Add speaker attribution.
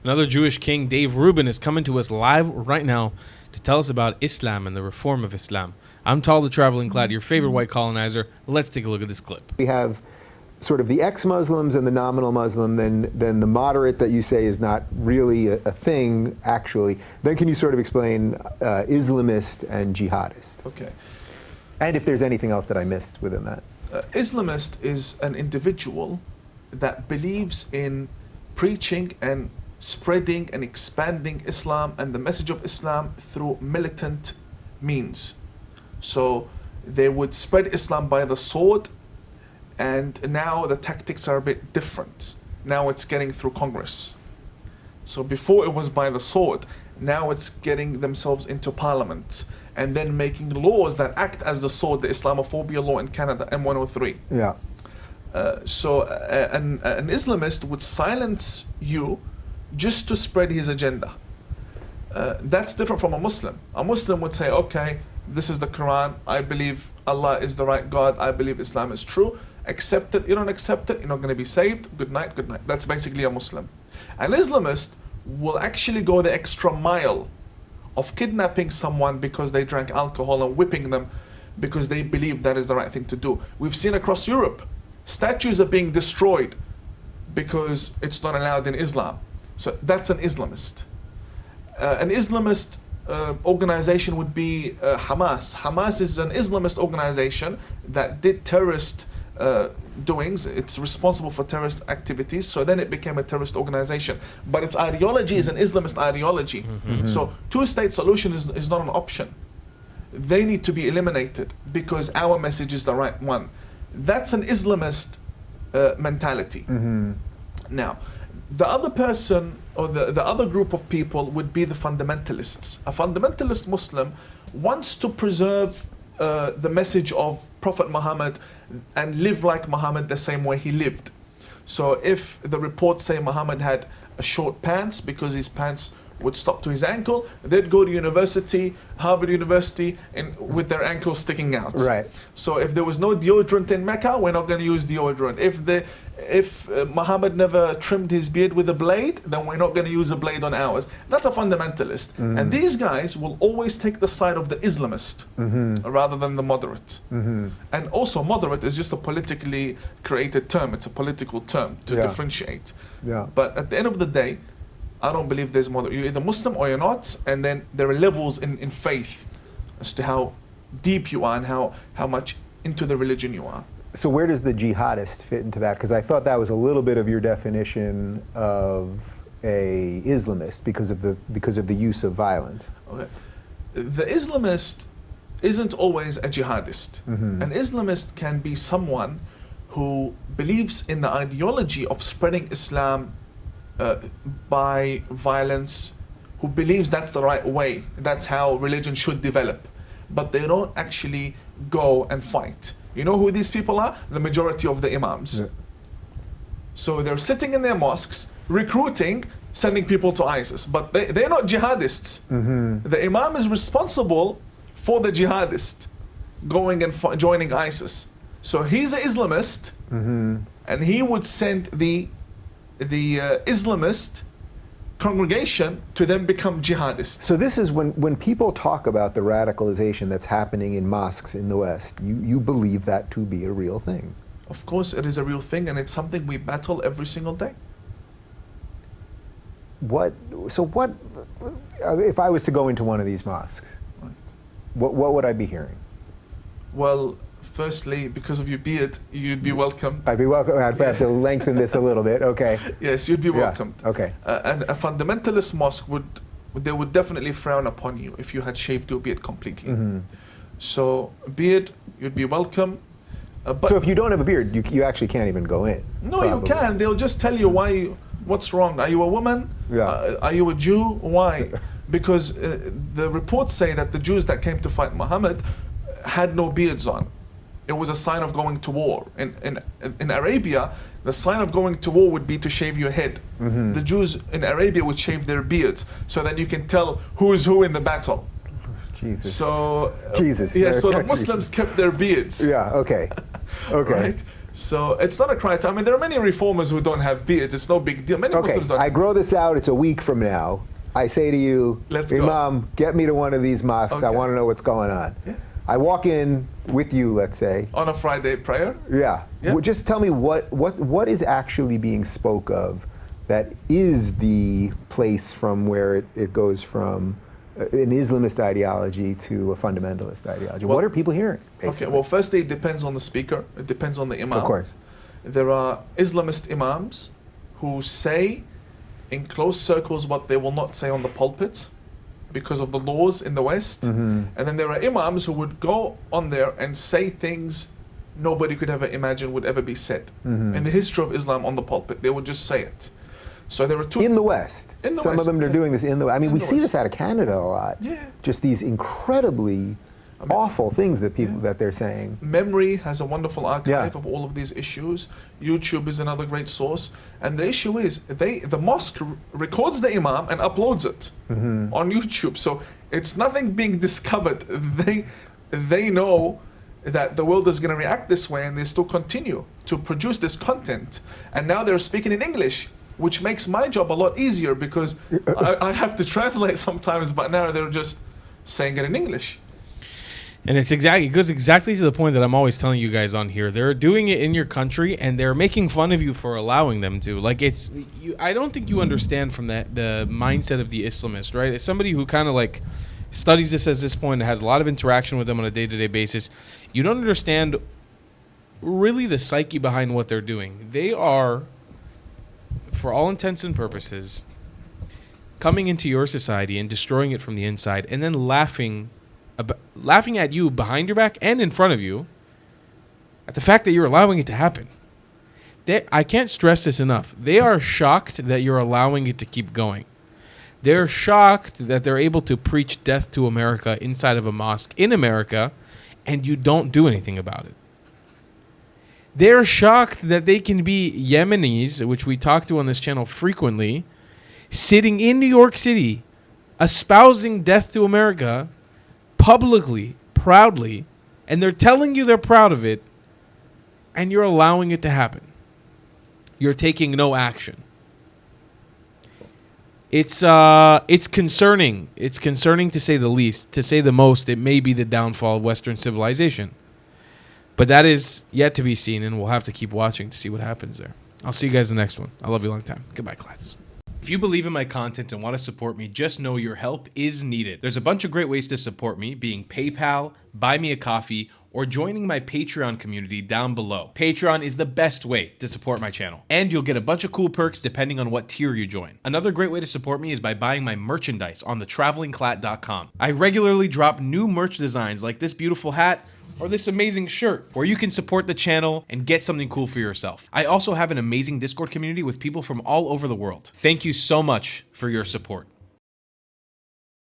Speaker 1: Another Jewish king, Dave Rubin, is coming to us live right now to tell us about Islam and the reform of Islam. I'm Tal the Traveling Clad, your favorite white colonizer. Let's take a look at this clip.
Speaker 2: We have sort of the ex-Muslims and the nominal Muslim, then the moderate that you say is not really a thing, actually. Then can you sort of explain Islamist and jihadist?
Speaker 3: Okay.
Speaker 2: And if there's anything else that I missed within that.
Speaker 3: Islamist is an individual that believes in preaching and spreading and expanding Islam and the message of Islam through militant means. So they would spread Islam by the sword, and now the tactics are a bit different. Now it's getting through Congress. So before it was by the sword, now it's getting themselves into parliament and then making laws that act as the sword, the Islamophobia law in Canada, M103.
Speaker 2: Yeah.
Speaker 3: So an Islamist would silence you just to spread his agenda. That's different from a Muslim. A Muslim would say, okay, this is the Quran, I believe Allah is the right God, I believe Islam is true, accept it, you don't accept it, you're not going to be saved, good night, good night. That's basically a Muslim. An Islamist will actually go the extra mile of kidnapping someone because they drank alcohol and whipping them because they believe that is the right thing to do. We've seen across Europe, statues are being destroyed because it's not allowed in Islam. So that's an Islamist. An Islamist organization would be Hamas. Hamas is an Islamist organization that did terrorist doings. It's responsible for terrorist activities, so then it became a terrorist organization. But its ideology is an Islamist ideology.
Speaker 2: Mm-hmm.
Speaker 3: So two-state solution is not an option. They need to be eliminated because our message is the right one. That's an Islamist mentality.
Speaker 2: Mm-hmm.
Speaker 3: Now, the other person or the other group of people would be the fundamentalists. A fundamentalist Muslim wants to preserve the message of Prophet Muhammad and live like Muhammad the same way he lived. So if the reports say Muhammad had a short pants because his pants would stop to his ankle, they'd go to university, Harvard University, with their ankles sticking out.
Speaker 2: Right.
Speaker 3: So if there was no deodorant in Mecca, we're not going to use deodorant. If Muhammad never trimmed his beard with a blade, then we're not going to use a blade on ours. That's a fundamentalist.
Speaker 2: Mm-hmm.
Speaker 3: And these guys will always take the side of the Islamist rather than the moderate.
Speaker 2: Mm-hmm.
Speaker 3: And also moderate is just a politically created term. It's a political term to differentiate.
Speaker 2: Yeah.
Speaker 3: But at the end of the day, I don't believe there's moderate. You're either Muslim or you're not, and then there are levels in faith as to how deep you are and how much into the religion you are.
Speaker 2: So where does the jihadist fit into that? Because I thought that was a little bit of your definition of a Islamist because of the use of violence.
Speaker 3: Okay. The Islamist isn't always a jihadist.
Speaker 2: Mm-hmm.
Speaker 3: An Islamist can be someone who believes in the ideology of spreading Islam by violence, who believes that's the right way, that's how religion should develop, but they don't actually go and fight. You know who these people are? The majority of the Imams.
Speaker 2: Yeah.
Speaker 3: So they're sitting in their mosques, recruiting, sending people to ISIS, but they're not jihadists.
Speaker 2: Mm-hmm.
Speaker 3: The Imam is responsible for the jihadist going and joining ISIS. So he's an Islamist, and he would send the Islamist congregation to then become jihadists.
Speaker 2: So this is when people talk about the radicalization that's happening in mosques in the West, you believe that to be a real thing?
Speaker 3: Of course it is a real thing, and it's something we battle every single day.
Speaker 2: So if I was to go into one of these mosques,
Speaker 3: Right.
Speaker 2: what would I be hearing?
Speaker 3: Well, firstly, because of your beard, you'd be welcomed.
Speaker 2: I'd be welcome. I'd have to lengthen this a little bit. Okay.
Speaker 3: Yes, you'd be welcomed.
Speaker 2: Okay.
Speaker 3: And a fundamentalist mosque would definitely frown upon you if you had shaved your beard completely.
Speaker 2: Mm-hmm.
Speaker 3: So beard, you'd be welcome. But
Speaker 2: So if you don't have a beard, you actually can't even go in.
Speaker 3: no,
Speaker 2: probably.
Speaker 3: you can. They'll just tell you why. What's wrong? Are you a woman?
Speaker 2: Yeah.
Speaker 3: Are you a Jew? Why? Because the reports say that the Jews that came to fight Muhammad had no beards on. It was a sign of going to war. In Arabia, the sign of going to war would be to shave your head.
Speaker 2: Mm-hmm.
Speaker 3: The Jews in Arabia would shave their beards so that you can tell who is who in the battle.
Speaker 2: Jesus.
Speaker 3: So
Speaker 2: Jesus.
Speaker 3: yeah. So the Muslims kept their beards.
Speaker 2: Yeah. Okay. Okay.
Speaker 3: Right. So it's not a crime. I mean, there are many reformers who don't have beards. It's no big deal. Many
Speaker 2: Okay,
Speaker 3: Muslims don't.
Speaker 2: I grow this out. It's a week from now. I say to you,
Speaker 3: Let's go.
Speaker 2: Imam, get me to one of these mosques. I
Speaker 3: Okay.
Speaker 2: want to know what's going on.
Speaker 3: Yeah.
Speaker 2: I walk in with you, let's say.
Speaker 3: On a Friday prayer.
Speaker 2: Yeah.
Speaker 3: Yeah.
Speaker 2: Well, just tell me what is actually being spoke of that is the place from where it goes from an Islamist ideology to a fundamentalist ideology.
Speaker 3: Well,
Speaker 2: what are people hearing?
Speaker 3: Okay,
Speaker 2: Basically?
Speaker 3: well, firstly, it depends on the speaker. It depends on the imam.
Speaker 2: Of course.
Speaker 3: There are Islamist imams who say in closed circles what they will not say on the pulpit because of the laws in the West. And then there are imams who would go on there and say things nobody could ever imagine would ever be said. In the history of Islam on the pulpit, they would just say it. So there are two...
Speaker 2: In the West.
Speaker 3: In the
Speaker 2: Some
Speaker 3: West,
Speaker 2: of them are
Speaker 3: yeah.
Speaker 2: doing this in the West. I mean,
Speaker 3: In
Speaker 2: we
Speaker 3: the
Speaker 2: see
Speaker 3: West.
Speaker 2: this out of Canada a lot.
Speaker 3: Yeah.
Speaker 2: Just these incredibly awful things that people that they're saying.
Speaker 3: Memory has a wonderful archive
Speaker 2: Yeah.
Speaker 3: of all of these issues. YouTube is another great source. And the issue is, the mosque records the imam and uploads it on YouTube. So it's nothing being discovered. They know that the world is going to react this way, and they still continue to produce this content. And now they're speaking in English, which makes my job a lot easier because I have to translate sometimes, but now they're just saying it in English.
Speaker 1: And it goes exactly to the point that I'm always telling you guys on here. They're doing it in your country, and they're making fun of you for allowing them to. Like, I don't think you understand from the mindset of the Islamist, right? As somebody who kind of like studies this at this point and has a lot of interaction with them on a day-to-day basis, you don't understand really the psyche behind what they're doing. They are, for all intents and purposes, coming into your society and destroying it from the inside, and then laughing at you behind your back and in front of you at the fact that you're allowing it to happen. I can't stress this enough. They are shocked that you're allowing it to keep going. They're shocked that they're able to preach death to America inside of a mosque in America, and you don't do anything about it. They're shocked that they can be Yemenis, which we talk to on this channel frequently, sitting in New York City, espousing death to America publicly, proudly, and they're telling you they're proud of it, and you're allowing it to happen. You're taking no action. It's concerning. It's concerning to say the least. To say the most, it may be the downfall of Western civilization. But that is yet to be seen, and we'll have to keep watching to see what happens there. I'll see you guys in the next one. I love you a long time. Goodbye, class. If you believe in my content and want to support me, just know your help is needed. There's a bunch of great ways to support me, being PayPal, Buy Me a Coffee, or joining my Patreon community down below. Patreon is the best way to support my channel, and you'll get a bunch of cool perks depending on what tier you join. Another great way to support me is by buying my merchandise on thetravelingclat.com. I regularly drop new merch designs like this beautiful hat, or this amazing shirt, where you can support the channel and get something cool for yourself. I also have an amazing Discord community with people from all over the world. Thank you so much for your support.